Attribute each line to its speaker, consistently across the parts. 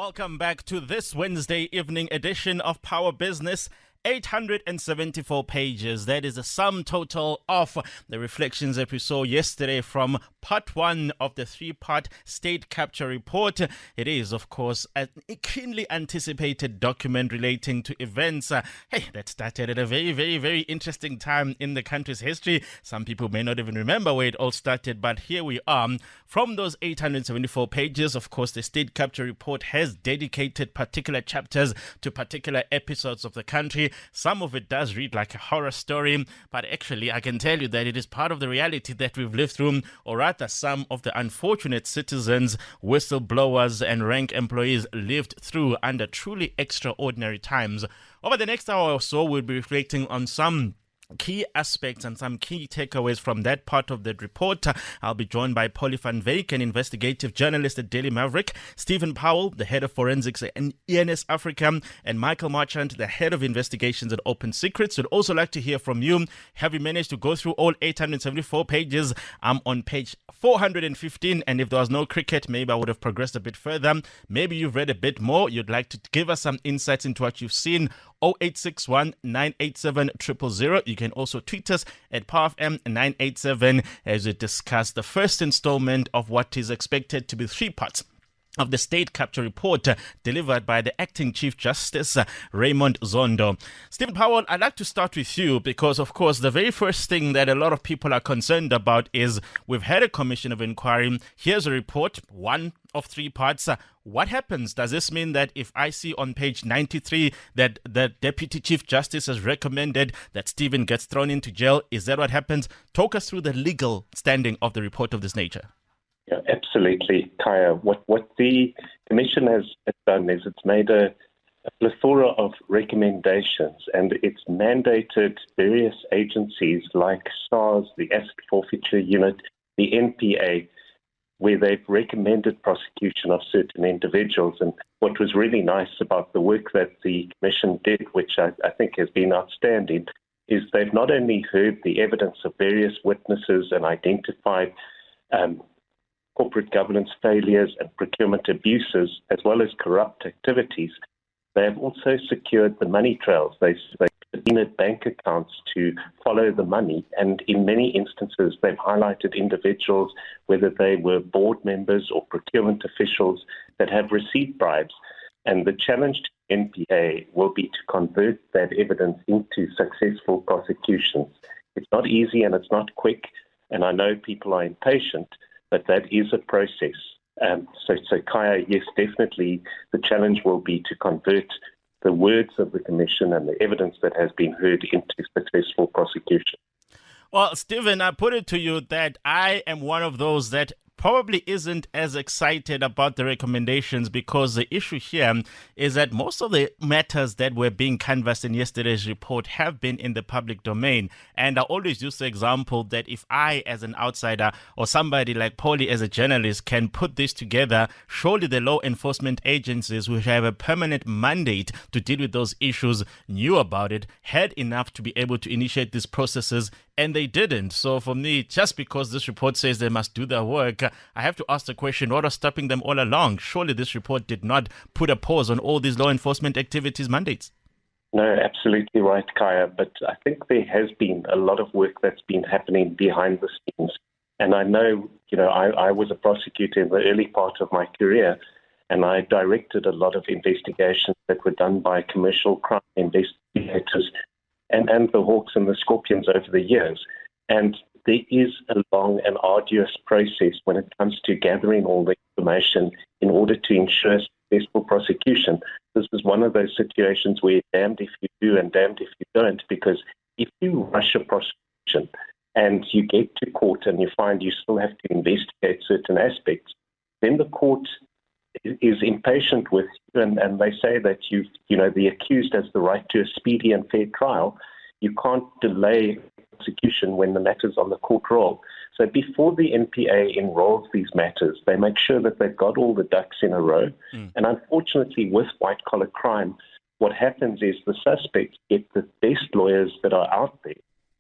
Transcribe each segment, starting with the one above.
Speaker 1: Welcome back to this Wednesday evening edition of Power Business. 874 pages. That is the sum total of the reflections that we saw yesterday from part one of the three-part state capture report. It is, of course, a keenly anticipated document relating to events that started at a very, very, very interesting time in the country's history. Some people may not even remember where it all started, but here we are. From those 874 pages, of course, the state capture report has dedicated particular chapters to particular episodes of the country. Some of it does read like a horror story, but actually I can tell you that it is part of the reality that we've lived through, or rather some of the unfortunate citizens, whistleblowers and rank employees lived through under truly extraordinary times. Over the next hour or so, we'll be reflecting on some key aspects and some key takeaways from that part of the report. I'll be joined by Polly van Wyk, an investigative journalist at Daily Maverick, Stephen Powell, the head of forensics at ENS Africa, and Michael Marchant, the head of investigations at Open Secrets. We'd also like to hear from you. Have you managed to go through all 874 pages? I'm on page 415, and if there was no cricket, maybe I would have progressed a bit further. Maybe you've read a bit more. You'd like to give us some insights into what you've seen. 0861 987 000. You can also tweet us at PowerFM987 as we discuss the first installment of what is expected to be three parts of the state capture report delivered by the acting Chief Justice Raymond Zondo. Stephen Powell, I'd like to start with you because, of course, the very first thing that a lot of people are concerned about is we've had a commission of inquiry. Here's a report, one of three parts. What happens? Does this mean that if I see on page 93 that the Deputy Chief Justice has recommended that Stephen gets thrown into jail, is that what happens? Talk us through the legal standing of the report of this nature.
Speaker 2: Yeah, absolutely, Kaya. What the Commission has done is it's made a plethora of recommendations, and it's mandated various agencies like SARS, the Asset Forfeiture Unit, the NPA, where they've recommended prosecution of certain individuals. And what was really nice about the work that the Commission did, which I think has been outstanding, is they've not only heard the evidence of various witnesses and identified corporate governance failures and procurement abuses, as well as corrupt activities, they have also secured the money trails. They've subpoenaed bank accounts to follow the money, and in many instances, they've highlighted individuals, whether they were board members or procurement officials, that have received bribes. And the challenge to NPA will be to convert that evidence into successful prosecutions. It's not easy and it's not quick, and I know people are impatient, but that is a process. So Kaya, yes, definitely the challenge will be to convert the words of the Commission and the evidence that has been heard into successful prosecution.
Speaker 1: Well, Stephen, I put it to you that I am one of those that probably isn't as excited about the recommendations, because the issue here is that most of the matters that were being canvassed in yesterday's report have been in the public domain. And I always use the example that if I, as an outsider, or somebody like Polly as a journalist, can put this together, surely the law enforcement agencies who have a permanent mandate to deal with those issues knew about it, had enough to be able to initiate these processes, and they didn't. So for me, just because this report says they must do their work, I have to ask the question, what was stopping them all along? Surely this report did not put a pause on all these law enforcement activities mandates.
Speaker 2: No, absolutely right, Kaya. But I think there has been a lot of work that's been happening behind the scenes. And I know, I was a prosecutor in the early part of my career, and I directed a lot of investigations that were done by commercial crime investigators and the Hawks and the Scorpions over the years. And there is a long and arduous process when it comes to gathering all the information in order to ensure successful prosecution. This is one of those situations where damned if you do and damned if you don't, because if you rush a prosecution and you get to court and you find you still have to investigate certain aspects, then the court is impatient with you, and they say that the accused has the right to a speedy and fair trial. You can't delay prosecution when the matter's on the court roll. So before the NPA enrolls these matters, they make sure that they've got all the ducks in a row. And unfortunately, with white-collar crime, what happens is the suspects get the best lawyers that are out there,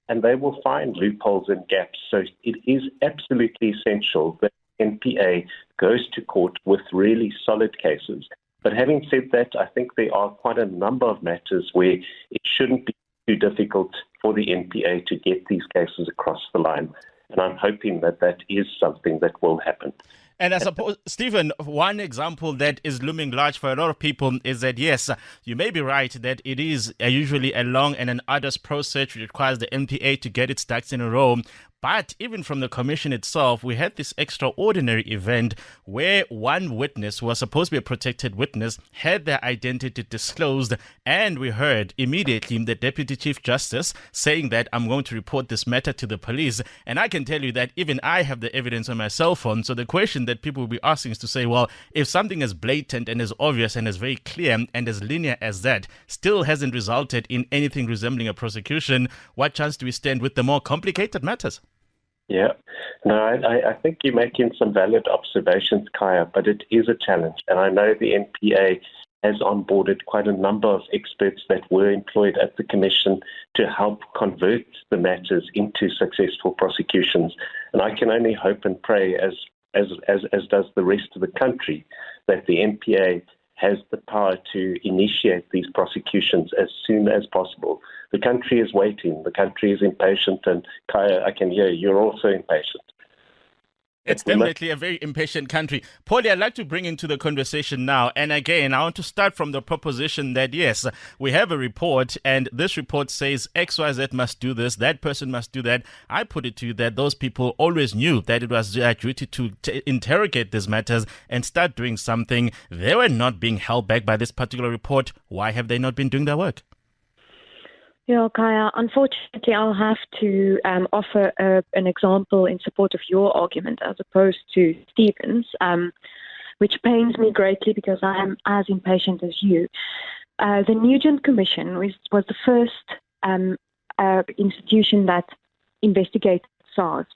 Speaker 2: and they will find loopholes and gaps. So it is absolutely essential that NPA goes to court with really solid cases. But having said that, I think there are quite a number of matters where it shouldn't be too difficult for the NPA to get these cases across the line. And I'm hoping that that is something that will happen.
Speaker 1: And I suppose, Stephen, one example that is looming large for a lot of people is that, yes, you may be right that it is usually a long and an arduous process which requires the NPA to get its ducks in a row. But even from the commission itself, we had this extraordinary event where one witness who was supposed to be a protected witness had their identity disclosed. And we heard immediately the Deputy Chief Justice saying that I'm going to report this matter to the police. And I can tell you that even I have the evidence on my cell phone. So the question that people will be asking is to say, well, if something is blatant and is obvious and is very clear and as linear as that still hasn't resulted in anything resembling a prosecution, what chance do we stand with the more complicated matters?
Speaker 2: Yeah, no, I think you're making some valid observations, Kaya, but it is a challenge. And I know the NPA has onboarded quite a number of experts that were employed at the Commission to help convert the matters into successful prosecutions. And I can only hope and pray, as does the rest of the country, that the NPA has the power to initiate these prosecutions as soon as possible. The country is waiting. The country is impatient. And Kaya, I can hear you're also impatient.
Speaker 1: It's definitely a very impatient country. Paulie, I'd like to bring into the conversation now. And again, I want to start from the proposition that, yes, we have a report and this report says XYZ must do this, that person must do that. I put it to you that those people always knew that it was their duty to interrogate these matters and start doing something. They were not being held back by this particular report. Why have they not been doing their work?
Speaker 3: Yeah, Kaya, unfortunately, I'll have to offer an example in support of your argument as opposed to Stephen's, which pains me greatly because I am as impatient as you. The Nugent Commission was the first institution that investigated SARS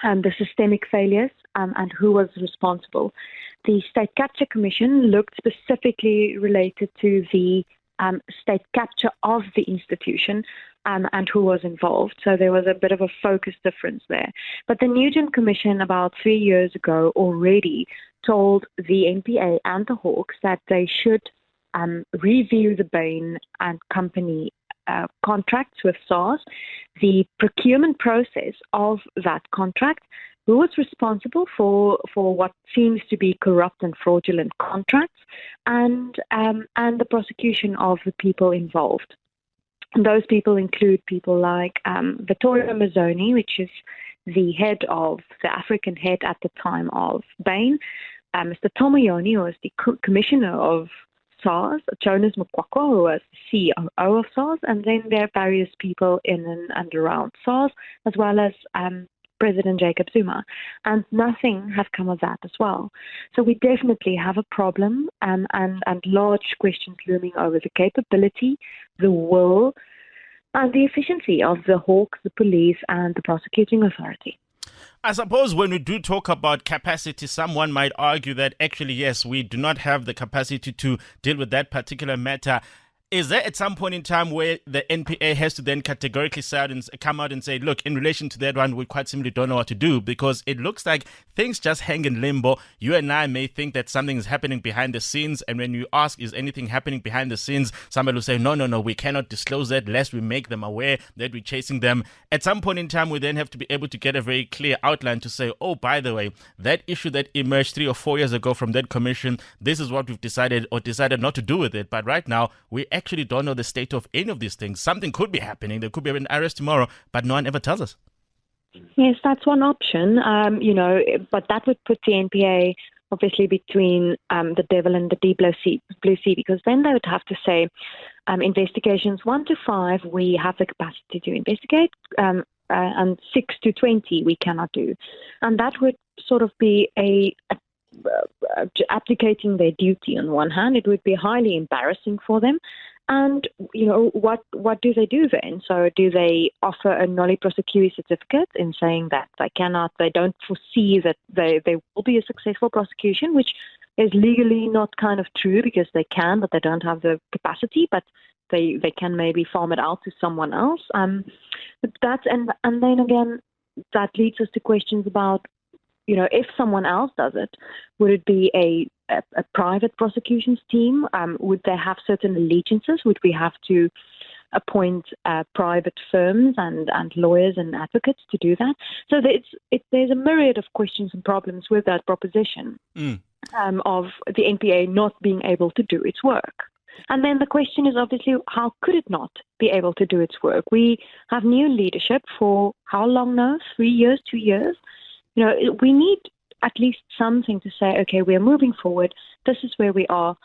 Speaker 3: and the systemic failures and who was responsible. The State Capture Commission looked specifically related to the state capture of the institution and who was involved. So there was a bit of a focus difference there. But the Nugent Commission about 3 years ago already told the NPA and the Hawks that they should review the Bain and Company contracts with SARS, the procurement process of that contract, who was responsible for what seems to be corrupt and fraudulent contracts, and the prosecution of the people involved. And those people include people like Vittorio Mazzoni, which is the African head at the time of Bain, Mr. Tomoyoni, who was the commissioner of SARS, Jonas Mukwakwa, who was the COO of SARS, and then there are various people in and around SARS, as well as President Jacob Zuma, and nothing has come of that as well. So we definitely have a problem and large questions looming over the capability, the will, and the efficiency of the Hawks, the police, and the prosecuting authority.
Speaker 1: I suppose when we do talk about capacity, someone might argue that actually, yes, we do not have the capacity to deal with that particular matter. Is there at some point in time where the NPA has to then categorically come out and say, look, in relation to that one, we quite simply don't know what to do, because it looks like things just hang in limbo. You and I may think that something is happening behind the scenes, and when you ask, is anything happening behind the scenes, somebody will say, no, we cannot disclose that lest we make them aware that we're chasing them. At some point in time, we then have to be able to get a very clear outline to say, oh, by the way, that issue that emerged 3 or 4 years ago from that commission, this is what we've decided not to do with it. But right now, we actually don't know the state of any of these things. Something could be happening. There could be an arrest tomorrow, but no one ever tells us.
Speaker 3: Yes, that's one option, but that would put the NPA obviously between the devil and the deep blue sea, because then they would have to say investigations 1 to 5, we have the capacity to investigate, and 6 to 20, we cannot do. And that would sort of be abdicating their duty on one hand. It would be highly embarrassing for them. And, what do they do then? So do they offer a nolli prosecuti certificate in saying that they don't foresee that there will be a successful prosecution, which is legally not kind of true because they can, but they don't have the capacity, but they can maybe farm it out to someone else. And then again, that leads us to questions about, if someone else does it, would it be a a private prosecutions team? Would they have certain allegiances? Would we have to appoint private firms and lawyers and advocates to do that? So there's a myriad of questions and problems with that proposition of the NPA not being able to do its work. And then the question is obviously, how could it not be able to do its work? We have new leadership for how long now? 3 years, 2 years? We need at least something to say, okay, we are moving forward. This is where we are.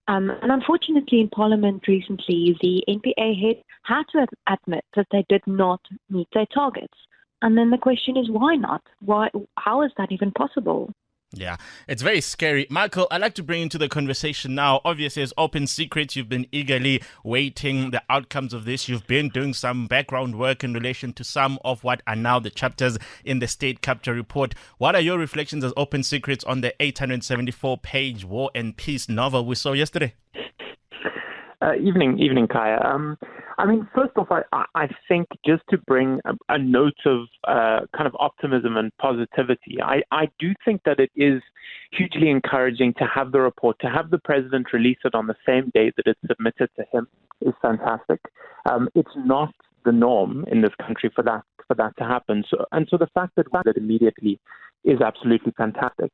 Speaker 3: And unfortunately, in Parliament recently, the NPA head had to admit that they did not meet their targets. And then the question is, why not? How is that even possible?
Speaker 1: Yeah, it's very scary. Michael, I'd like to bring into the conversation now. Obviously, as Open Secrets, you've been eagerly waiting the outcomes of this. You've been doing some background work in relation to some of what are now the chapters in the State Capture Report. What are your reflections as Open Secrets on the 874-page War and Peace novel we saw yesterday?
Speaker 4: Evening, Kaya. First off, I think just to bring a note of kind of optimism and positivity, I do think that it is hugely encouraging to have the report, to have the president release it on the same day that it's submitted to him is fantastic. It's not the norm in this country for that to happen. So the fact that it immediately is absolutely fantastic.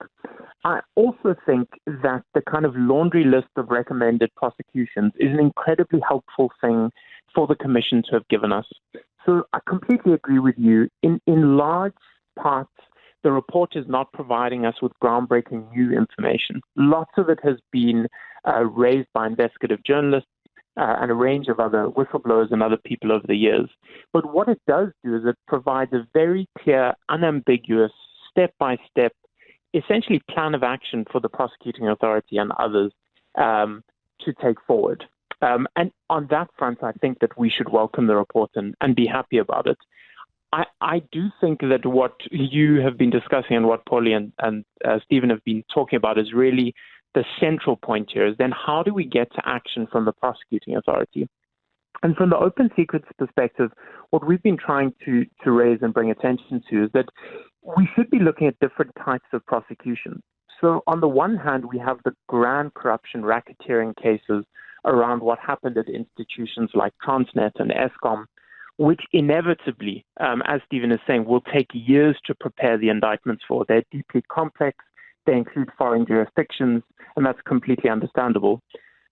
Speaker 4: I also think that the kind of laundry list of recommended prosecutions is an incredibly helpful thing for the Commission to have given us. So I completely agree with you. In large parts, the report is not providing us with groundbreaking new information. Lots of it has been raised by investigative journalists and a range of other whistleblowers and other people over the years. But what it does do is it provides a very clear, unambiguous, step-by-step, essentially plan of action for the prosecuting authority and others to take forward. And on that front, I think that we should welcome the report and be happy about it. I do think that what you have been discussing and what Paulie and Stephen have been talking about is really the central point here, is then how do we get to action from the prosecuting authority? And from the Open Secrets perspective, what we've been trying to raise and bring attention to is that we should be looking at different types of prosecutions. So on the one hand, we have the grand corruption racketeering cases around what happened at institutions like Transnet and Eskom, which inevitably, as Stephen is saying, will take years to prepare the indictments for. They're deeply complex, they include foreign jurisdictions, and that's completely understandable.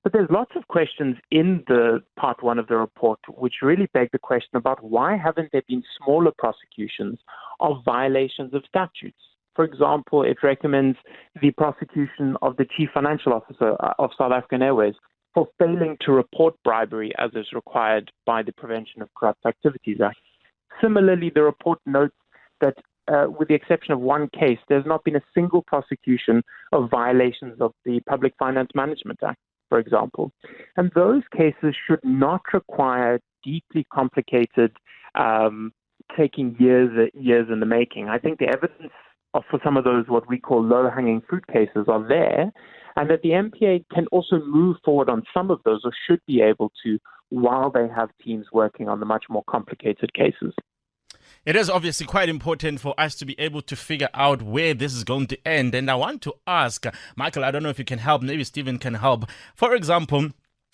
Speaker 4: But there's lots of questions in the part one of the report which really beg the question about why haven't there been smaller prosecutions of violations of statutes? For example, it recommends the prosecution of the chief financial officer of South African Airways for failing to report bribery as is required by the Prevention of Corrupt Activities Act. Similarly, the report notes that with the exception of one case, there's not been a single prosecution of violations of the Public Finance Management Act, for example. And those cases should not require deeply complicated, taking years in the making. I think the evidence for some of those what we call low-hanging fruit cases are there, and that the MPA can also move forward on some of those, or should be able to, while they have teams working on the much more complicated cases.
Speaker 1: It is obviously quite important for us to be able to figure out where this is going to end. And I want to ask, Michael, I don't know if you can help, maybe Stephen can help. For example,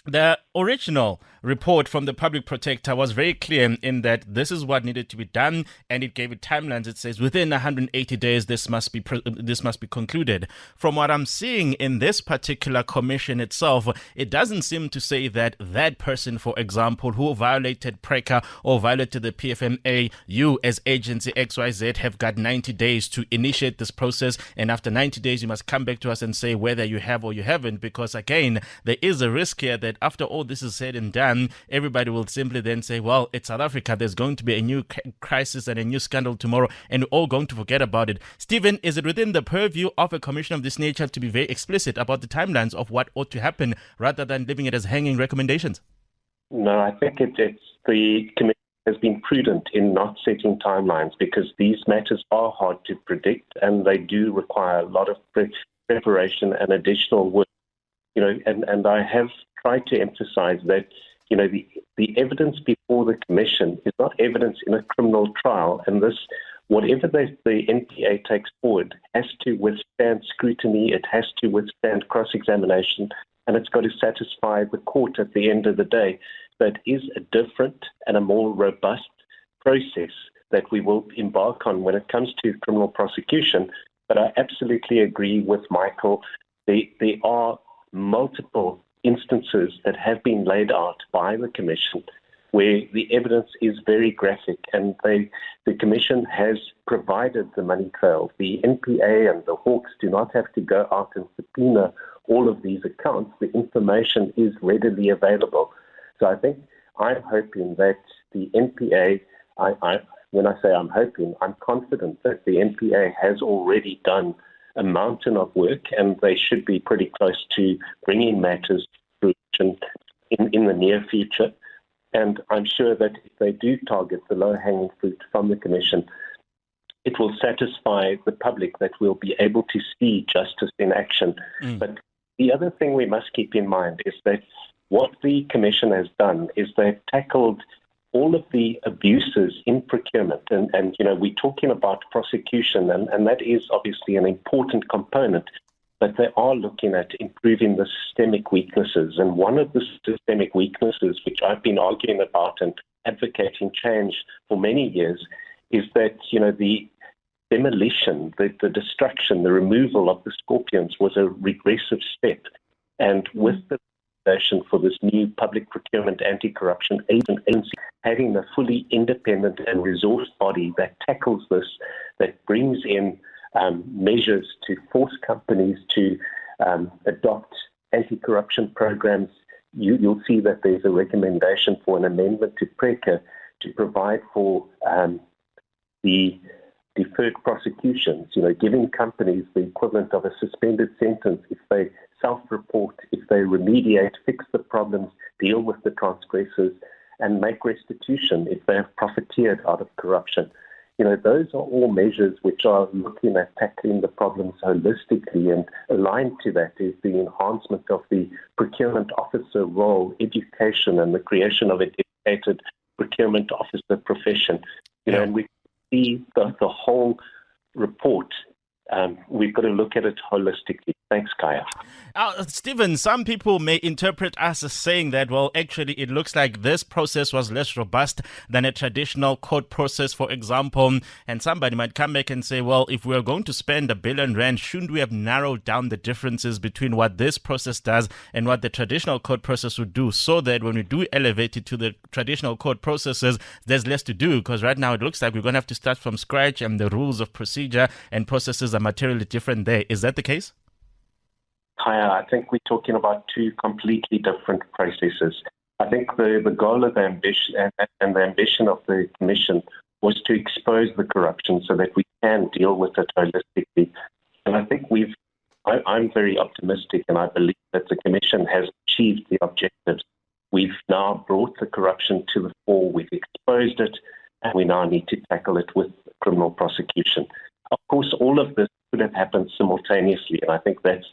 Speaker 1: the original report from the public protector was very clear in that this is what needed to be done, and it gave it timelines. It says within 180 days this must be concluded. From what I'm seeing in this particular commission itself, it doesn't seem to say that that person, for example, who violated PRECA or violated the PFMA, you as agency XYZ have got 90 days to initiate this process, and after 90 days you must come back to us and say whether you have or you haven't, because again, there is a risk here that after all this is said and done, everybody will simply then say, well, it's South Africa, there's going to be a new crisis and a new scandal tomorrow, and we're all going to forget about it. Stephen, is it within the purview of a commission of this nature to be very explicit about the timelines of what ought to happen, rather than leaving it as hanging recommendations?
Speaker 2: No, I think it's the commission has been prudent in not setting timelines, because these matters are hard to predict and they do require a lot of preparation and additional work. And I have tried to emphasize that, the evidence before the commission is not evidence in a criminal trial, and this whatever the NPA takes forward has to withstand scrutiny, it has to withstand cross-examination, and it's got to satisfy the court at the end of the day. So it is a different and a more robust process that we will embark on when it comes to criminal prosecution. But I absolutely agree with Michael. There are multiple instances that have been laid out by the Commission where the evidence is very graphic, and the Commission has provided the money trail. The NPA and the Hawks do not have to go out and subpoena all of these accounts. The information is readily available. So I think I'm hoping that the NPA, when I say I'm hoping, I'm confident that the NPA has already done a mountain of work, and they should be pretty close to bringing matters to fruition in the near future. And I'm sure that if they do target the low-hanging fruit from the Commission, it will satisfy the public that we'll be able to see justice in action. But the other thing we must keep in mind is that what the Commission has done is they've tackled all of the abuses in procurement. And we're talking about prosecution, and that is obviously an important component. But they are looking at improving the systemic weaknesses. And one of the systemic weaknesses, which I've been arguing about and advocating change for many years, is that, the demolition, the destruction, the removal of the scorpions was a regressive step. And with the foundation for this new public procurement anti-corruption agency, having a fully independent and resourced body that tackles this, that brings in measures to force companies to adopt anti-corruption programs, you'll see that there's a recommendation for an amendment to PRECA to provide for the deferred prosecutions, giving companies the equivalent of a suspended sentence if they self-report, if they remediate, fix the problems, deal with the transgressors, and make restitution if they have profiteered out of corruption. Those are all measures which are looking at tackling the problems holistically, and aligned to that is the enhancement of the procurement officer role, education, and the creation of a dedicated procurement officer profession. And we see the whole report. We've got to look at it holistically. Thanks, Kaya.
Speaker 1: Stephen, some people may interpret us as saying that, well, actually, it looks like this process was less robust than a traditional court process, for example. And somebody might come back and say, well, if we're going to spend R1 billion, shouldn't we have narrowed down the differences between what this process does and what the traditional court process would do, so that when we do elevate it to the traditional court processes, there's less to do? Because right now it looks like we're going to have to start from scratch, and the rules of procedure and processes are materially different there. Is that the case?
Speaker 2: Kaya, I think we're talking about two completely different processes. I think the goal of the ambition and the ambition of the Commission was to expose the corruption so that we can deal with it holistically. And I think I'm very optimistic, and I believe that the Commission has achieved the objectives. We've now brought the corruption to the fore, we've exposed it, and we now need to tackle it with criminal prosecution. Of course, all of this could have happened simultaneously, and I think that's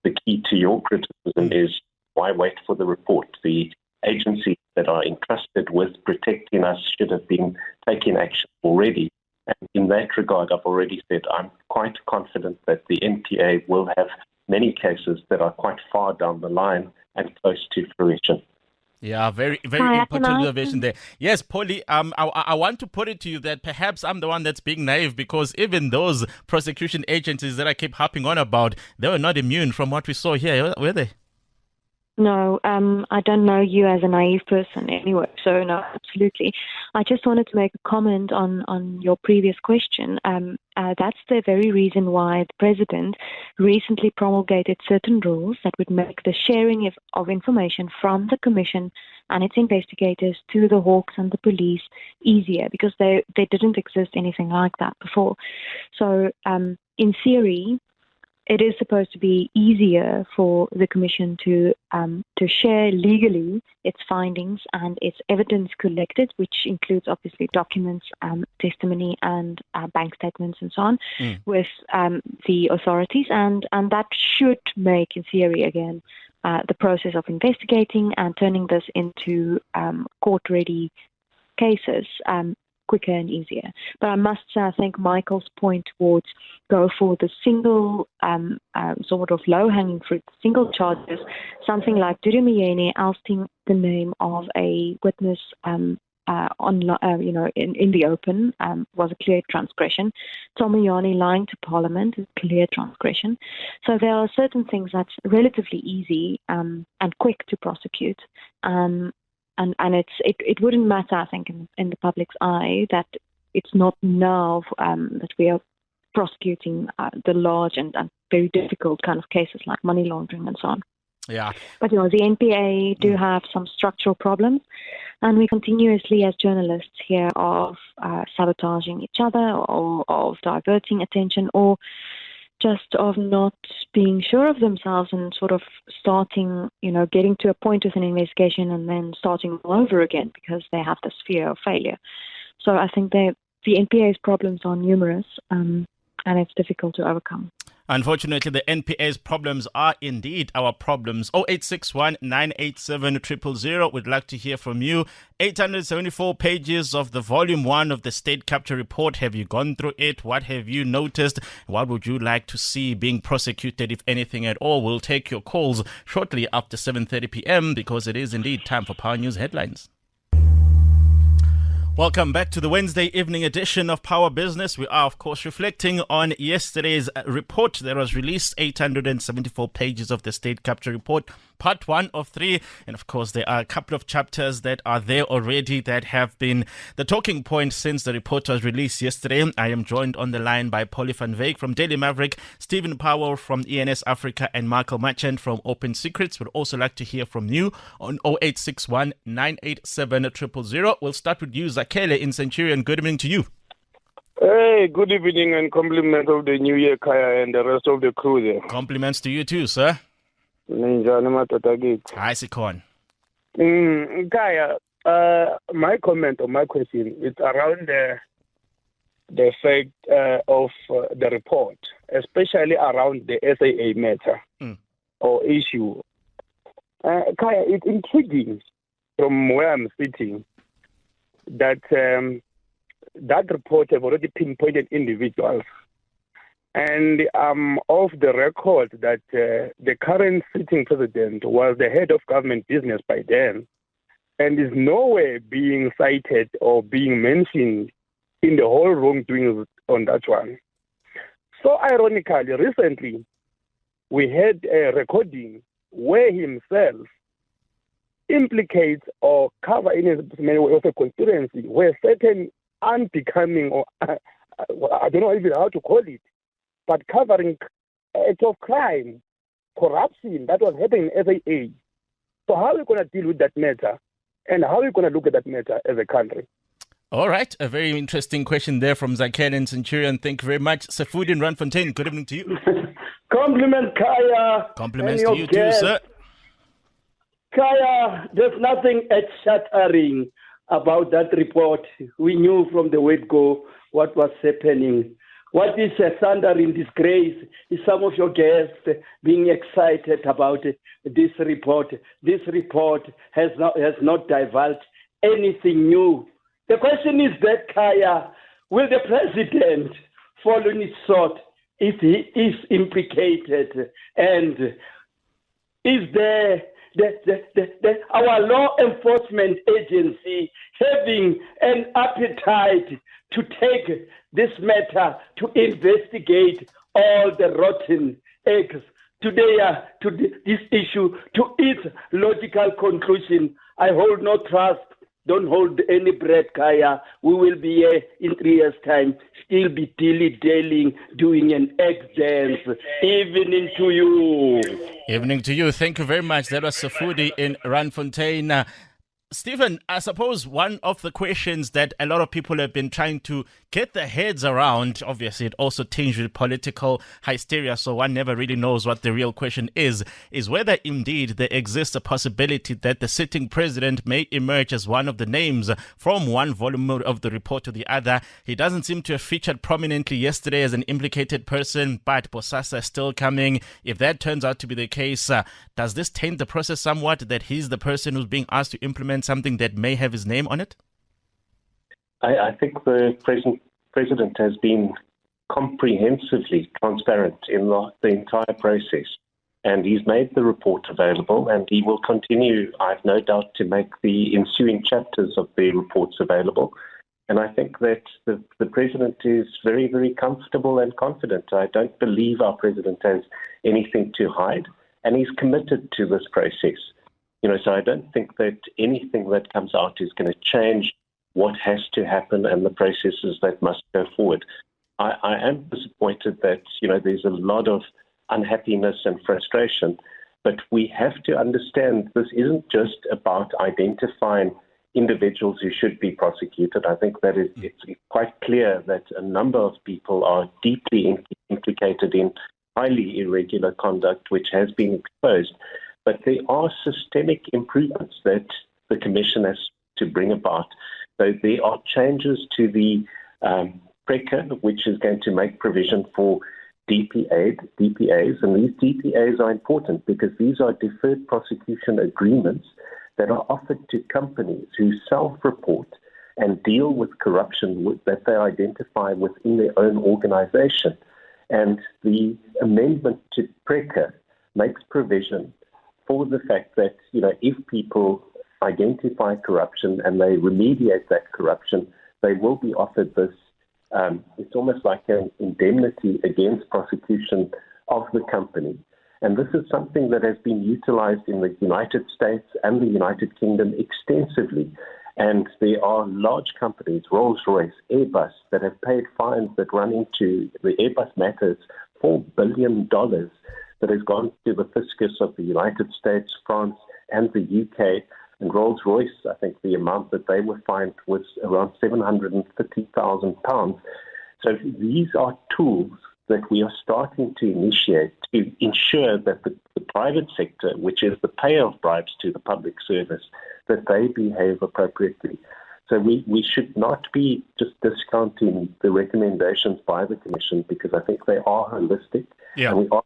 Speaker 2: the key to your criticism is why wait for the report? The agencies that are entrusted with protecting us should have been taking action already. And in that regard, I've already said I'm quite confident that the NPA will have many cases that are quite far down the line and close to fruition.
Speaker 1: Yeah, very important observation there. Yes, Polly, I want to put it to you that perhaps I'm the one that's being naive, because even those prosecution agencies that I keep harping on about, they were not immune from what we saw here, were they?
Speaker 3: No, I don't know you as a naive person anyway, so no, absolutely. I just wanted to make a comment on your previous question. That's the very reason why the President recently promulgated certain rules that would make the sharing of information from the Commission and its investigators to the Hawks and the police easier, because there didn't exist anything like that before. So in theory, it is supposed to be easier for the Commission to share legally its findings and its evidence collected, which includes obviously documents, testimony, and bank statements and so on, with the authorities, and that should make, in theory, again, the process of investigating and turning this into court-ready cases quicker and easier. But I must say, I think Michael's point towards go for the single sort of low-hanging fruit, single charges, something like Durumiyene ousting the name of a witness in the open was a clear transgression. Tomoyani lying to Parliament is a clear transgression. So there are certain things that's relatively easy and quick to prosecute. And it wouldn't matter, I think, in the public's eye that it's not now that we are prosecuting the large and very difficult kind of cases like money laundering and so on.
Speaker 1: Yeah.
Speaker 3: But, the NPA do have some structural problems, and we continuously, as journalists, hear of sabotaging each other or of diverting attention or just of not being sure of themselves and sort of starting, getting to a point with an investigation and then starting all over again because they have this fear of failure. So I think the NPA's problems are numerous, and it's difficult to overcome.
Speaker 1: Unfortunately, the NPA's problems are indeed our problems. 0861 987 000. We'd like to hear from you. 874 pages of the volume 1 of the State Capture Report. Have you gone through it? What have you noticed? What would you like to see being prosecuted, if anything at all? We'll take your calls shortly after 7:30 p.m. because it is indeed time for Power News Headlines. Welcome back to the Wednesday evening edition of Power Business. We are, of course, reflecting on yesterday's report that was released, 874 pages of the State Capture Report, part 1 of 3. And, of course, there are a couple of chapters that are there already that have been the talking point since the report was released yesterday. I am joined on the line by Polly van Wyk from Daily Maverick, Stephen Powell from ENS Africa, and Michael Merchant from Open Secrets. We'd also like to hear from you on 0861 987 000. We'll start with you, Zakele in Centurion. Good evening to you.
Speaker 5: Hey, good evening and compliments of the New Year, Kaya, and the rest of the crew there.
Speaker 1: Compliments to you too, sir. Hi, Sikon.
Speaker 5: Kaya, my comment or my question is around the fact of the report, especially around the SAA matter or issue. Kaya, it's intriguing from where I'm sitting that that report have already pinpointed individuals. And off the record that the current sitting president was the head of government business by then and is nowhere being cited or being mentioned in the whole wrongdoing on that one. So ironically, recently, we had a recording where himself implicates or cover in a way of a conspiracy where certain unbecoming, or I don't know even how to call it, but covering acts of crime, corruption that was happening in SAA. So how are we going to deal with that matter? And how are we going to look at that matter as a country?
Speaker 1: All right. A very interesting question there from Zaken and Centurion. Thank you very much. Safudin Ranfontaine, good evening to you.
Speaker 6: Compliments, Kaya.
Speaker 1: Compliments to you too, sir.
Speaker 6: Kaya, there's nothing earth-shattering about that report. We knew from the word go what was happening. What is a thundering disgrace is some of your guests being excited about this report. This report has not divulged anything new. The question is that, Kaya, will the president fall on his sword if he is implicated? And is there our law enforcement agency having an appetite to take this matter to investigate all the rotten eggs to this issue to its logical conclusion? I hold no trust. Don't hold any breath, Kaya. We will be here in 3 years' time, still be dilly-dallying, doing an egg dance. Evening to you.
Speaker 1: Evening to you. Thank you very much. That was Safudi in Ranfontaine. Stephen, I suppose one of the questions that a lot of people have been trying to get their heads around, obviously it also tinged with political hysteria, so one never really knows what the real question is whether indeed there exists a possibility that the sitting president may emerge as one of the names from one volume of the report to the other. He doesn't seem to have featured prominently yesterday as an implicated person, but Bosasa is still coming. If that turns out to be the case, does this taint the process somewhat that he's the person who's being asked to implement something that may have his name on it?
Speaker 2: I think the president has been comprehensively transparent in the entire process. And he's made the report available, and he will continue, I've no doubt, to make the ensuing chapters of the reports available. And I think that the president is very, very comfortable and confident. I don't believe our president has anything to hide, and he's committed to this process. So I don't think that anything that comes out is going to change what has to happen and the processes that must go forward. I am disappointed that, there's a lot of unhappiness and frustration, but we have to understand this isn't just about identifying individuals who should be prosecuted. I think that it's quite clear that a number of people are deeply implicated in highly irregular conduct which has been exposed. But there are systemic improvements that the Commission has to bring about. So there are changes to the PRECA, which is going to make provision for DPAs, and these DPAs are important because these are deferred prosecution agreements that are offered to companies who self-report and deal with corruption that they identify within their own organization. And the amendment to PRECA makes provision for the fact that, if people identify corruption and they remediate that corruption, they will be offered this. It's almost like an indemnity against prosecution of the company. And this is something that has been utilized in the United States and the United Kingdom extensively. And there are large companies, Rolls-Royce, Airbus, that have paid fines that run into the Airbus matters, $4 billion that has gone to the fiscus of the United States, France, and the UK. And Rolls-Royce, I think the amount that they were fined was around £750,000. So these are tools that we are starting to initiate to ensure that the private sector, which is the payer of bribes to the public service, that they behave appropriately. So we should not be just discounting the recommendations by the Commission because I think they are holistic and we are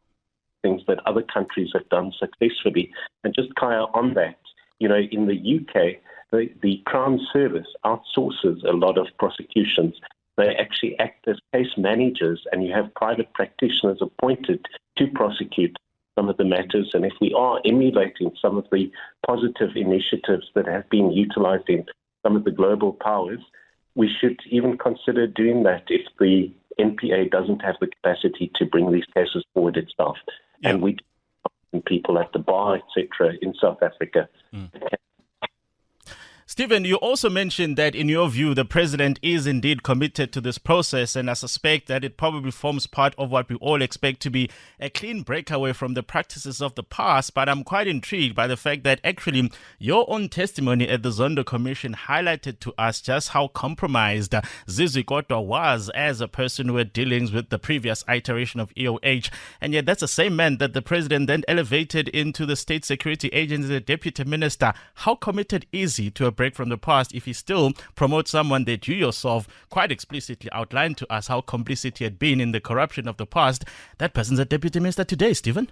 Speaker 2: things that other countries have done successfully. And just, Kaya, on that, in the UK, the Crown Service outsources a lot of prosecutions. They actually act as case managers, and you have private practitioners appointed to prosecute some of the matters. And if we are emulating some of the positive initiatives that have been utilized in some of the global powers, we should even consider doing that if the NPA doesn't have the capacity to bring these cases forward itself. Yeah. And we people at the bar, etc., in South Africa.
Speaker 1: Stephen, you also mentioned that in your view, the president is indeed committed to this process, and I suspect that it probably forms part of what we all expect to be a clean breakaway from the practices of the past. But I'm quite intrigued by the fact that actually your own testimony at the Zondo Commission highlighted to us just how compromised Zizwikotwa was as a person who had dealings with the previous iteration of EOH. And yet that's the same man that the president then elevated into the State Security Agency as a deputy minister. How committed is he to a break from the past if he still promotes someone that you yourself quite explicitly outlined to us how complicit he had been in the corruption of the past? That person's a deputy minister today, Stephen.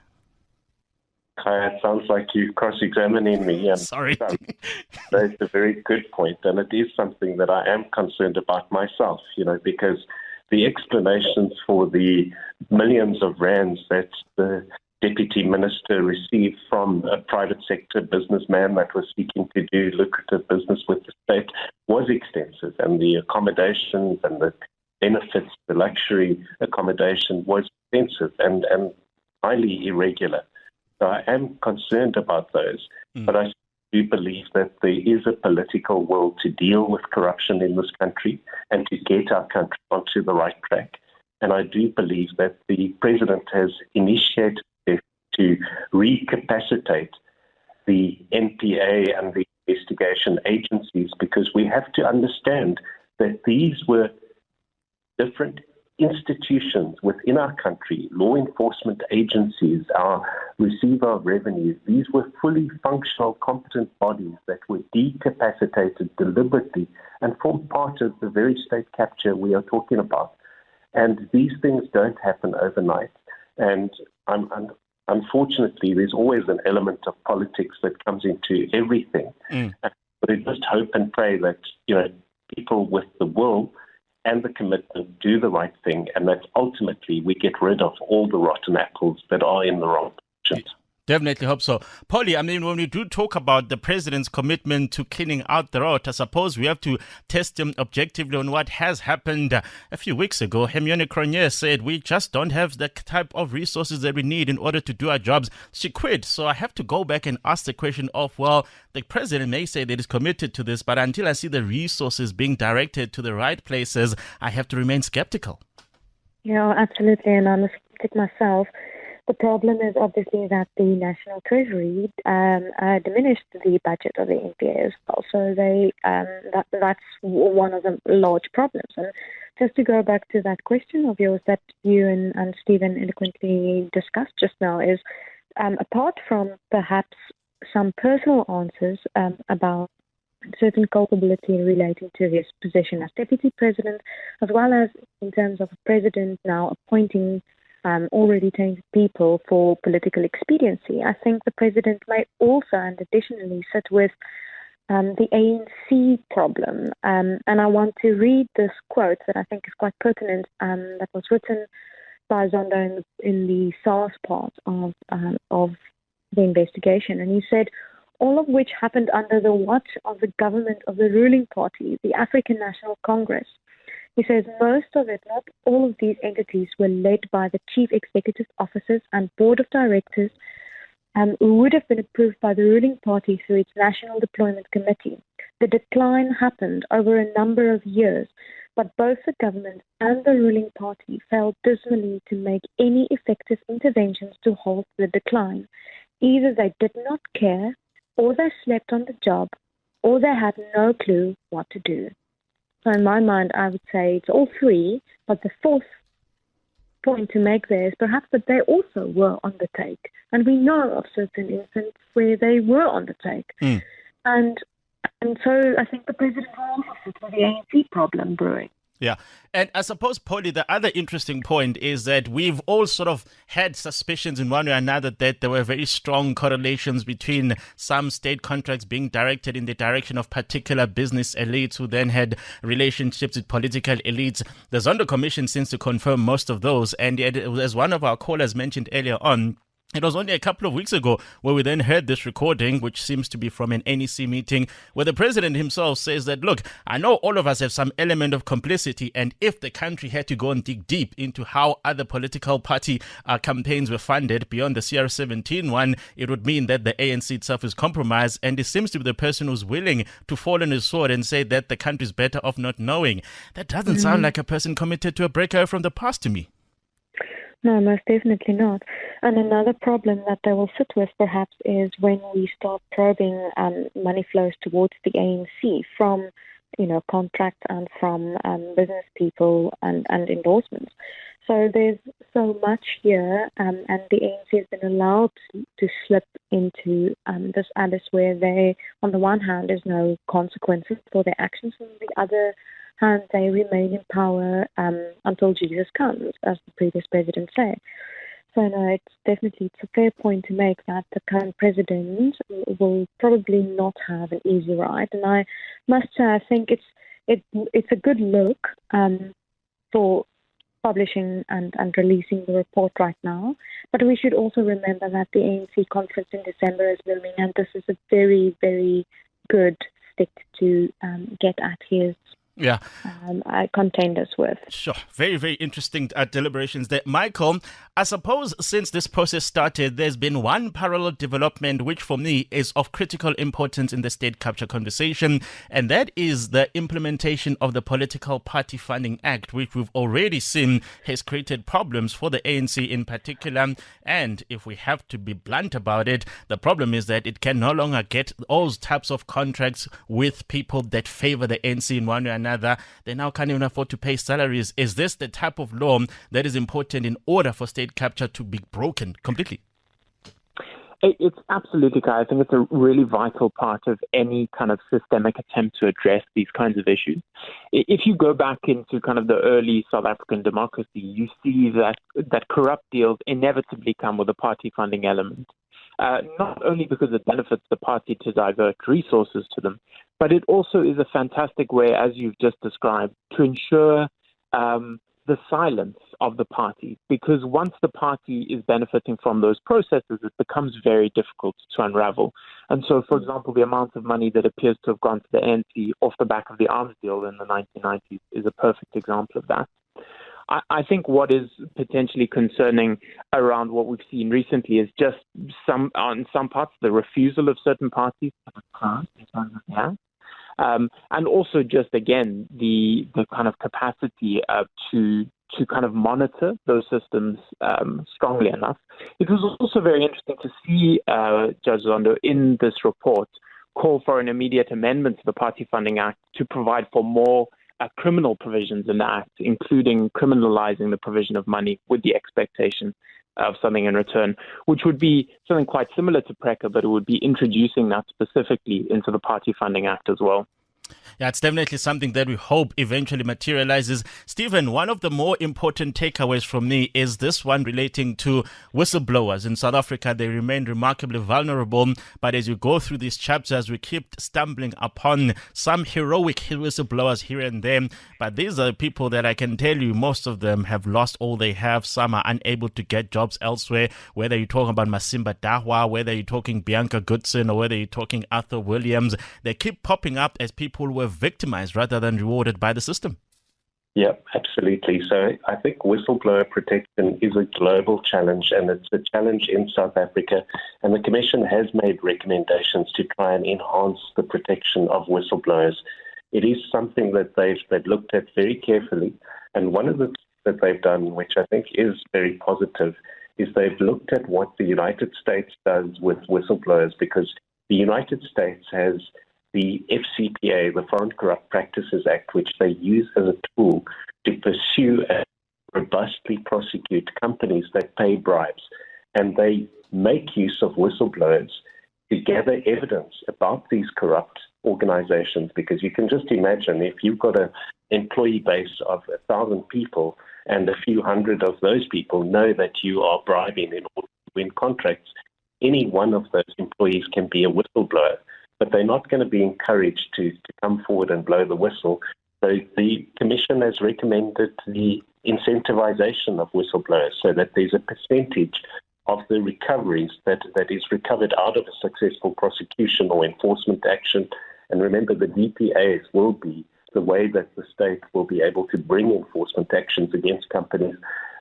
Speaker 2: It sounds like you're cross-examining me.
Speaker 1: Sorry.
Speaker 2: That's a very good point, and it is something that I am concerned about myself, because the explanations for the millions of rands that the deputy minister received from a private sector businessman that was seeking to do lucrative business with the state was extensive, and the accommodations and the benefits, the luxury accommodation was expensive and highly irregular. So I am concerned about those, but I do believe that there is a political will to deal with corruption in this country and to get our country onto the right track. And I do believe that the president has initiated to recapacitate the NPA and the investigation agencies, because we have to understand that these were different institutions within our country, law enforcement agencies, our receiver of revenue. These were fully functional, competent bodies that were decapacitated deliberately and formed part of the very state capture we are talking about. And these things don't happen overnight. And unfortunately, there's always an element of politics that comes into everything. But I just hope and pray that, people with the will and the commitment do the right thing, and that ultimately we get rid of all the rotten apples that are in the wrong positions.
Speaker 1: Definitely hope so. Polly, I mean, when we do talk about the president's commitment to cleaning out the rot, I suppose we have to test him objectively on what has happened. A few weeks ago, Hermione Cronje said, we just don't have the type of resources that we need in order to do our jobs. She quit. So I have to go back and ask the question of, well, the president may say that he's committed to this, but until I see the resources being directed to the right places, I have to remain skeptical.
Speaker 3: Yeah, absolutely. And I'm a skeptic myself. The problem is obviously that the National Treasury diminished the budget of the NPA as well. So that's one of the large problems. And just to go back to that question of yours that you and Stephen eloquently discussed just now is, apart from perhaps some personal answers about certain culpability relating to his position as deputy president, as well as in terms of a president now appointing already tainted people for political expediency, I think the president may also and additionally sit with the ANC problem. And I want to read this quote that I think is quite pertinent, that was written by Zondo in the SARS part of the investigation. And he said, all of which happened under the watch of the government of the ruling party, the African National Congress. He says most of it, not all of these entities, were led by the chief executive officers and board of directors who would have been approved by the ruling party through its National Deployment Committee. The decline happened over a number of years, but both the government and the ruling party failed dismally to make any effective interventions to halt the decline. Either they did not care, or they slept on the job, or they had no clue what to do. So in my mind, I would say it's all three, but the fourth point to make there is perhaps that they also were on the take. And we know of certain instances where they were on the take. And so I think the president will also sit with the ANC problem brewing.
Speaker 1: Yeah. And I suppose, Polly, the other interesting point is that we've all sort of had suspicions in one way or another that there were very strong correlations between some state contracts being directed in the direction of particular business elites who then had relationships with political elites. The Zondo Commission seems to confirm most of those. And yet, as one of our callers mentioned earlier on, it was only a couple of weeks ago where we then heard this recording, which seems to be from an NEC meeting, where the president himself says that, look, I know all of us have some element of complicity, and if the country had to go and dig deep into how other political party campaigns were funded beyond the CR17 one, it would mean that the ANC itself is compromised, and it seems to be the person who's willing to fall on his sword and say that the country is better off not knowing. That doesn't sound like a person committed to a breakout from the past to me.
Speaker 3: No, most definitely not. And another problem that they will sit with perhaps is when we start probing money flows towards the ANC from, contracts and from business people and endorsements. So there's so much here, and the ANC has been allowed to slip into this abyss where they, on the one hand, there's no consequences for their actions, and on the other hand, they remain in power until Jesus comes, as the previous president said. So no, it's a fair point to make that the current president will probably not have an easy ride. And I must say, I think it's a good look for publishing and releasing the report right now. But we should also remember that the ANC conference in December is looming, and this is a very, very good stick to get at his contenders with.
Speaker 1: Sure. Very, very interesting deliberations there. Michael, I suppose since this process started, there's been one parallel development which for me is of critical importance in the state capture conversation, and that is the implementation of the Political Party Funding Act, which we've already seen has created problems for the ANC in particular. And if we have to be blunt about it, the problem is that it can no longer get all types of contracts with people that favor the ANC in one way or another. They now can't even afford to pay salaries. Is this the type of law that is important in order for state capture to be broken completely?
Speaker 4: It's absolutely, Kai. I think it's a really vital part of any kind of systemic attempt to address these kinds of issues. If you go back into kind of the early South African democracy, you see that corrupt deals inevitably come with a party funding element. not only because it benefits the party to divert resources to them, but it also is a fantastic way, as you've just described, to ensure the silence of the party, because once the party is benefiting from those processes, it becomes very difficult to unravel. And so, for example, the amount of money that appears to have gone to the ANC off the back of the arms deal in the 1990s is a perfect example of that. I think what is potentially concerning around what we've seen recently is just on some parts, the refusal of certain parties to have in terms of that. And also just, again, the kind of capacity to kind of monitor those systems strongly enough. It was also very interesting to see Judge Zondo in this report call for an immediate amendment to the Party Funding Act to provide for more criminal provisions in the Act, including criminalizing the provision of money with the expectation of something in return, which would be something quite similar to PRECA, but it would be introducing that specifically into the Party Funding Act as well.
Speaker 1: Yeah, it's definitely something that we hope eventually materializes. Stephen, one of the more important takeaways from me is this one relating to whistleblowers. In South Africa, they remain remarkably vulnerable. But as you go through these chapters, we keep stumbling upon some heroic whistleblowers here and there. But these are people that I can tell you, most of them have lost all they have. Some are unable to get jobs elsewhere, whether you're talking about Masimba Dahwa, whether you're talking Bianca Goodson, or whether you're talking Arthur Williams. They keep popping up as people were victimized rather than rewarded by the system.
Speaker 2: Yeah, absolutely. So I think whistleblower protection is a global challenge, and it's a challenge in South Africa. And the Commission has made recommendations to try and enhance the protection of whistleblowers. It is something that they've looked at very carefully. And one of the things that they've done, which I think is very positive, is they've looked at what the United States does with whistleblowers, because the United States has the FCPA, the Foreign Corrupt Practices Act, which they use as a tool to pursue and robustly prosecute companies that pay bribes. And they make use of whistleblowers to gather evidence about these corrupt organizations, because you can just imagine if you've got an employee base of 1,000 people and a few hundred of those people know that you are bribing in order to win contracts, any one of those employees can be a whistleblower. But they're not going to be encouraged to come forward and blow the whistle. So the Commission has recommended the incentivization of whistleblowers so that there's a percentage of the recoveries that is recovered out of a successful prosecution or enforcement action. And remember, the DPAs will be the way that the state will be able to bring enforcement actions against companies.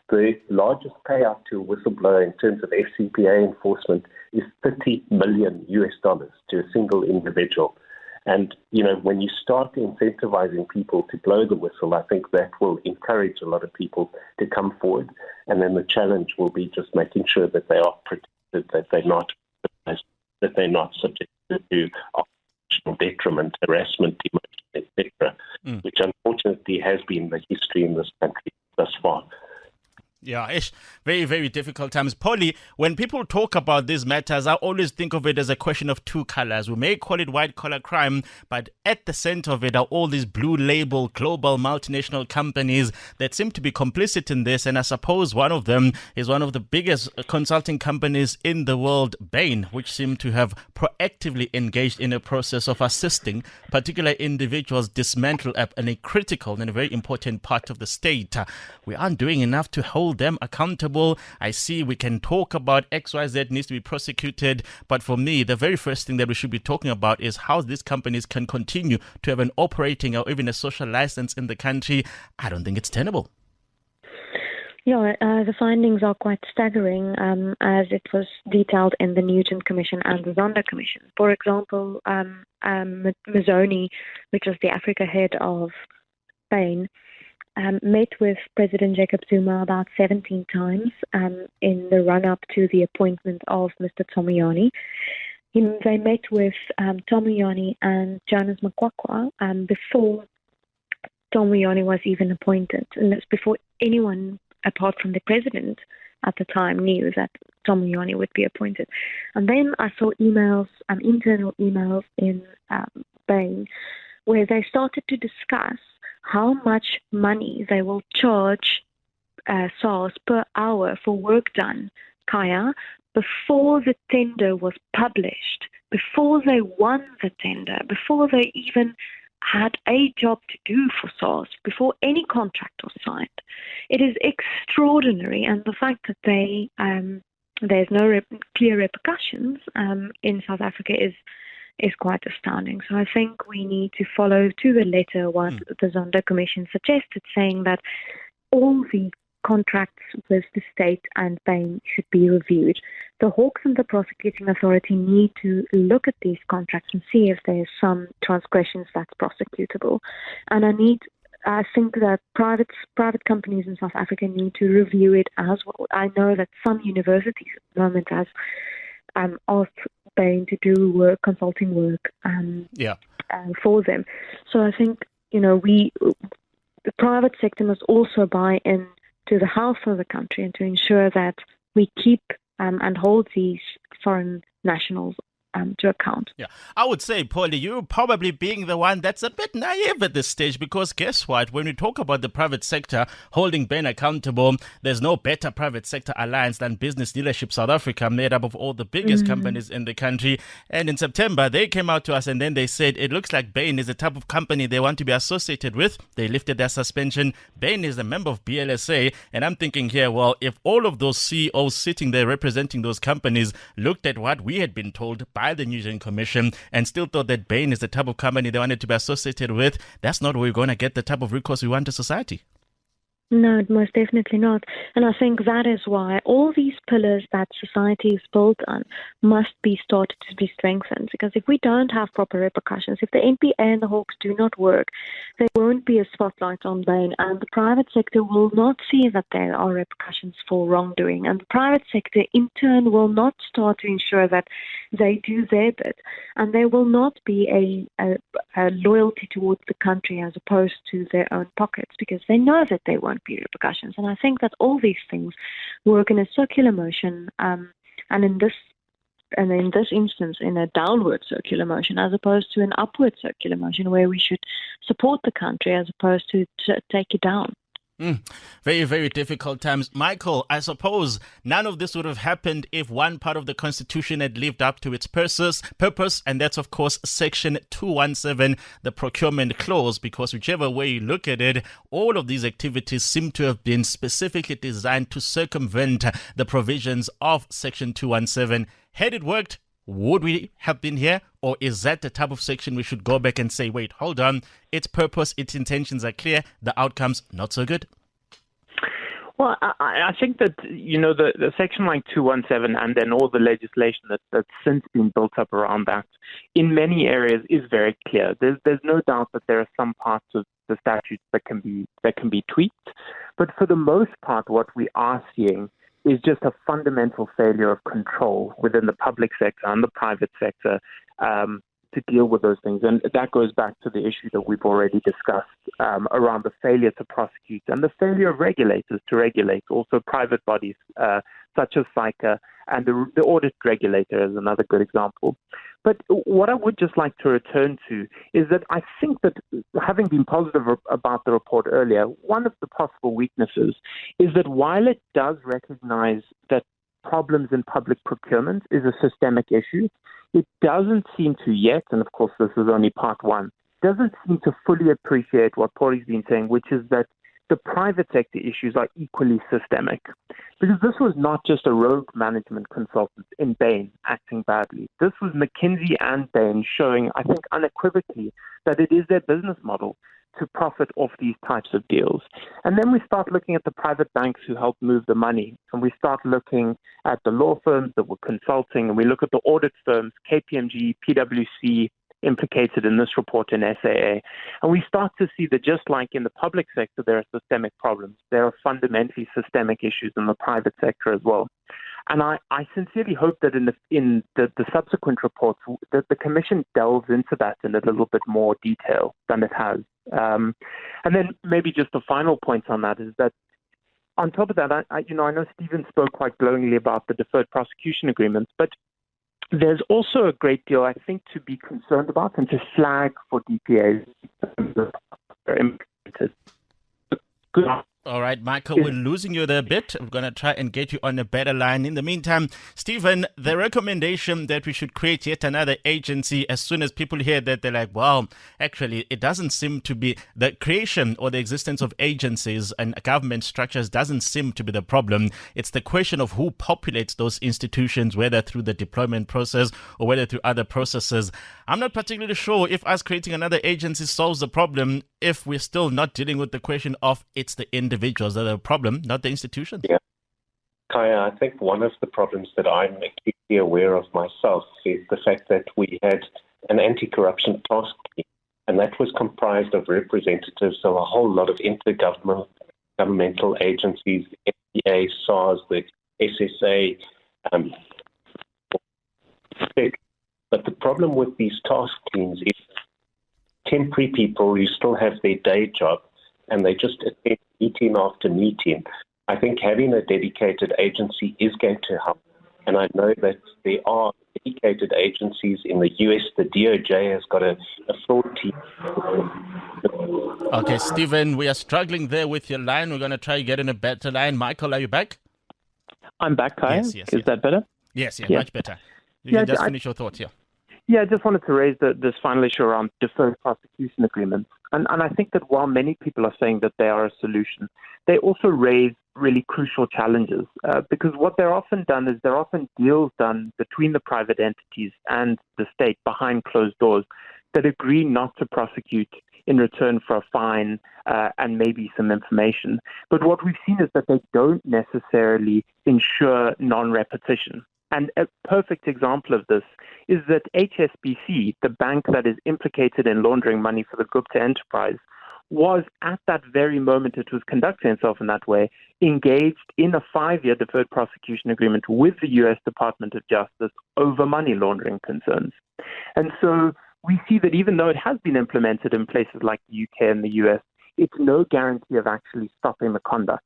Speaker 2: The largest payout to a whistleblower in terms of FCPA enforcement is $30 million to a single individual. And, when you start incentivizing people to blow the whistle, I think that will encourage a lot of people to come forward. And then the challenge will be just making sure that they are protected, that they're not subjected to occupational detriment, harassment, demotion, etc., which unfortunately has been the history in this country thus far.
Speaker 1: Yeah, very, very difficult times. Polly, when people talk about these matters, I always think of it as a question of two colors. We may call it white-collar crime, but at the center of it are all these blue label global multinational companies that seem to be complicit in this. And I suppose one of them is one of the biggest consulting companies in the world, Bain, which seem to have proactively engaged in a process of assisting particular individuals dismantle a critical and a very important part of the state. We aren't doing enough to hold them accountable. I see we can talk about XYZ needs to be prosecuted, but for me, the very first thing that we should be talking about is how these companies can continue to have an operating or even a social license in the country. I don't think it's tenable.
Speaker 3: Yeah, the findings are quite staggering, as it was detailed in the Newton Commission and the Zondo Commission. For example, Mazzoni, which was the Africa head of Bain, met with President Jacob Zuma about 17 times in the run-up to the appointment of Mr. Tomiyane. They met with Tomiyane and Jonas Makwakwa before Tomiyane was even appointed. And that's before anyone, apart from the president at the time, knew that Tomiyane would be appointed. And then I saw emails, internal emails in Bain, where they started to discuss how much money they will charge SARS per hour for work done, Kaya, before the tender was published, before they won the tender, before they even had a job to do for SARS, before any contract was signed. It is extraordinary, and the fact that there's no clear repercussions in South Africa is quite astounding. So I think we need to follow to the letter what the Zondo Commission suggested, saying that all the contracts with the state and Bain should be reviewed. The Hawks and the prosecuting authority need to look at these contracts and see if there's some transgressions that's prosecutable. And I think that private companies in South Africa need to review it as well. I know that some universities at the moment have asked Bain to do consulting work for them. So I think, the private sector must also buy in to the health of the country and to ensure that we keep and hold these foreign nationals to account.
Speaker 1: Yeah, I would say, Paulie, you're probably being the one that's a bit naive at this stage, because guess what? When we talk about the private sector holding Bain accountable, there's no better private sector alliance than Business Leadership South Africa, made up of all the biggest companies in the country. And in September, they came out to us and then they said it looks like Bain is the type of company they want to be associated with. They lifted their suspension. Bain is a member of BLSA. And I'm thinking here, well, if all of those CEOs sitting there representing those companies looked at what we had been told by the New Zealand Commission and still thought that Bain is the type of company they wanted to be associated with, that's not where we're going to get the type of recourse we want to society.
Speaker 3: No, most definitely not. And I think that is why all these pillars that society is built on must be started to be strengthened. Because if we don't have proper repercussions, if the NPA and the Hawks do not work, there won't be a spotlight on Bain, and the private sector will not see that there are repercussions for wrongdoing. And the private sector, in turn, will not start to ensure that they do their bit. And there will not be a loyalty towards the country as opposed to their own pockets, because they know that they won't be repercussions. And I think that all these things work in a circular motion, and in this instance in a downward circular motion as opposed to an upward circular motion, where we should support the country as opposed to take it down.
Speaker 1: Very, very difficult times. Michael, I suppose none of this would have happened if one part of the Constitution had lived up to its purpose, and that's, of course, Section 217, the procurement clause, because whichever way you look at it, all of these activities seem to have been specifically designed to circumvent the provisions of Section 217. Had it worked, would we have been here? Or is that the type of section we should go back and say, wait, hold on, its purpose, its intentions are clear, the outcomes not so good?
Speaker 4: Well, I think that, the section like 217 and then all the legislation that's since been built up around that in many areas is very clear. There's no doubt that there are some parts of the statutes that can be tweaked. But for the most part, what we are seeing is just a fundamental failure of control within the public sector and the private sector to deal with those things. And that goes back to the issue that we've already discussed around the failure to prosecute and the failure of regulators to regulate, also private bodies such as SICA, and the audit regulator is another good example. But what I would just like to return to is that I think that, having been positive about the report earlier, one of the possible weaknesses is that while it does recognize that problems in public procurement is a systemic issue, it doesn't seem to yet, and of course this is only part one, doesn't seem to fully appreciate what Paulie's been saying, which is that the private sector issues are equally systemic. Because this was not just a rogue management consultant in Bain acting badly. This was McKinsey and Bain showing, I think unequivocally, that it is their business model to profit off these types of deals. And then we start looking at the private banks who help move the money. And we start looking at the law firms that were consulting. And we look at the audit firms, KPMG, PwC, implicated in this report in SAA. And we start to see that just like in the public sector, there are systemic problems. There are fundamentally systemic issues in the private sector as well. And I sincerely hope that in the subsequent reports, that the Commission delves into that in a little bit more detail than it has. And then maybe just a final point on that is that on top of that, I know Stephen spoke quite glowingly about the deferred prosecution agreements, but there's also a great deal, I think, to be concerned about and to flag for DPAs. Good
Speaker 1: All right, Michael, we're losing you there a bit. We're going to try and get you on a better line. In the meantime, Stephen, the recommendation that we should create yet another agency, as soon as people hear that, they're like, well, actually, it doesn't seem to be the creation or the existence of agencies and government structures doesn't seem to be the problem. It's the question of who populates those institutions, whether through the deployment process or whether through other processes. I'm not particularly sure if us creating another agency solves the problem if we're still not dealing with the question of it's the individuals that are the problem, not the institutions.
Speaker 2: Yeah. Kaya, I think one of the problems that I'm acutely aware of myself is the fact that we had an anti-corruption task team, and that was comprised of representatives of a whole lot of intergovernmental agencies, FDA, SARS, the SSA. But the problem with these task teams is temporary people who still have their day job and they just attend meeting after meeting. I think having a dedicated agency is going to help. And I know that there are dedicated agencies in the US. The DOJ has got a fraud team.
Speaker 1: Okay, Stephen, we are struggling there with your line. We're going to try to get in a better line. Michael, are you back?
Speaker 4: I'm back, Kaya.
Speaker 1: Yes.
Speaker 4: Is that better?
Speaker 1: Yes, much better. You can just finish your thoughts here.
Speaker 4: Yeah, I just wanted to raise this final issue around deferred prosecution agreements. And I think that while many people are saying that they are a solution, they also raise really crucial challenges because what they're often done is there are often deals done between the private entities and the state behind closed doors that agree not to prosecute in return for a fine and maybe some information. But what we've seen is that they don't necessarily ensure non-repetition. And a perfect example of this is that HSBC, the bank that is implicated in laundering money for the Gupta enterprise, was at that very moment it was conducting itself in that way, engaged in a 5-year deferred prosecution agreement with the U.S. Department of Justice over money laundering concerns. And so we see that even though it has been implemented in places like the UK and the US, it's no guarantee of actually stopping the conduct.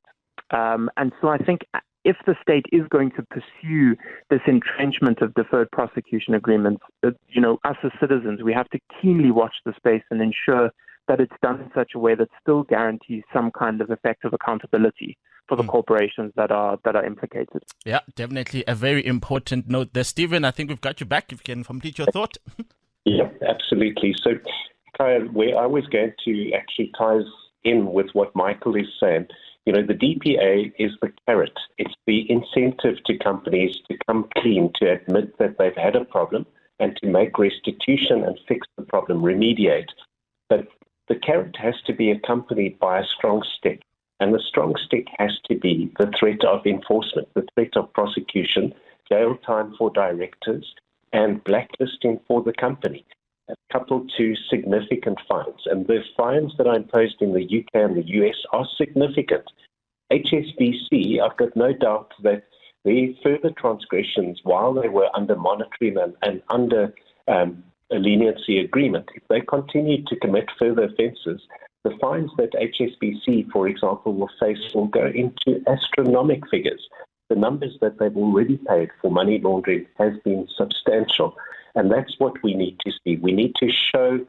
Speaker 4: And so I think if the state is going to pursue this entrenchment of deferred prosecution agreements, us as citizens, we have to keenly watch the space and ensure that it's done in such a way that still guarantees some kind of effective accountability for the corporations that are implicated.
Speaker 1: Yeah, definitely a very important note there. Stephen, I think we've got you back if you can complete your thought.
Speaker 2: Yeah, absolutely. So, Kaya, where I was going to actually ties in with what Michael is saying, the DPA is the carrot. It's the incentive to companies to come clean, to admit that they've had a problem and to make restitution and fix the problem, remediate. But the carrot has to be accompanied by a strong stick. And the strong stick has to be the threat of enforcement, the threat of prosecution, jail time for directors, and blacklisting for the company, coupled to significant fines. And the fines that are imposed in the UK and the US are significant. HSBC, I've got no doubt that their further transgressions while they were under monitoring and under a leniency agreement, if they continue to commit further offences, the fines that HSBC, for example, will face will go into astronomical figures. The numbers that they've already paid for money laundering has been substantial. And that's what we need to see. We need to show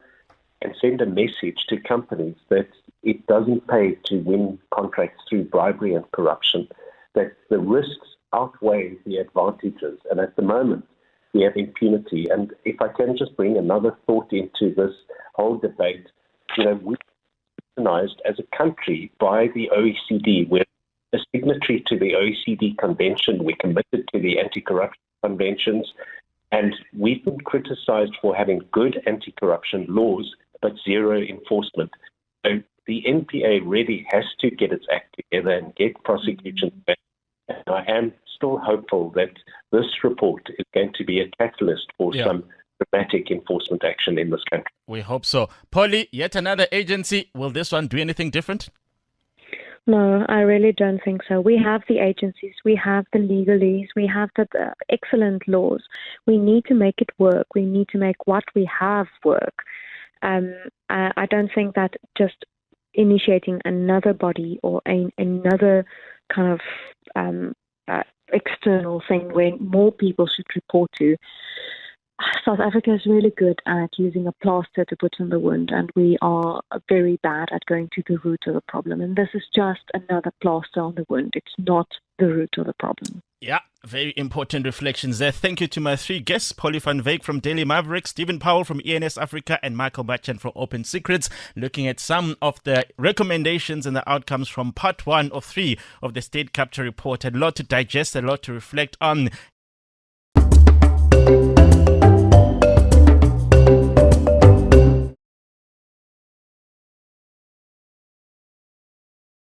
Speaker 2: and send a message to companies that it doesn't pay to win contracts through bribery and corruption, that the risks outweigh the advantages. And at the moment, we have impunity. And if I can just bring another thought into this whole debate, we're recognized as a country by the OECD. We're a signatory to the OECD Convention. We're committed to the anti-corruption conventions. And we've been criticized for having good anti-corruption laws, but zero enforcement. So the NPA really has to get its act together and get prosecution back. And I am still hopeful that this report is going to be a catalyst for some dramatic enforcement action in this country.
Speaker 1: We hope so. Polly, yet another agency. Will this one do anything different?
Speaker 3: No, I really don't think so. We have the agencies, we have the legalese, we have the excellent laws. We need to make it work. We need to make what we have work. I don't think that just initiating another body or another kind of external thing where more people should report to South Africa is really good at using a plaster to put on the wound, and we are very bad at going to the root of the problem. And this is just another plaster on the wound. It's not the root of the problem.
Speaker 1: Yeah, very important reflections there. Thank you to my three guests, Polly van Wyk from Daily Maverick, Stephen Powell from ENS Africa, and Michael Bachchan from Open Secrets, looking at some of the recommendations and the outcomes from part 1 of 3 of the State Capture Report. A lot to digest, a lot to reflect on.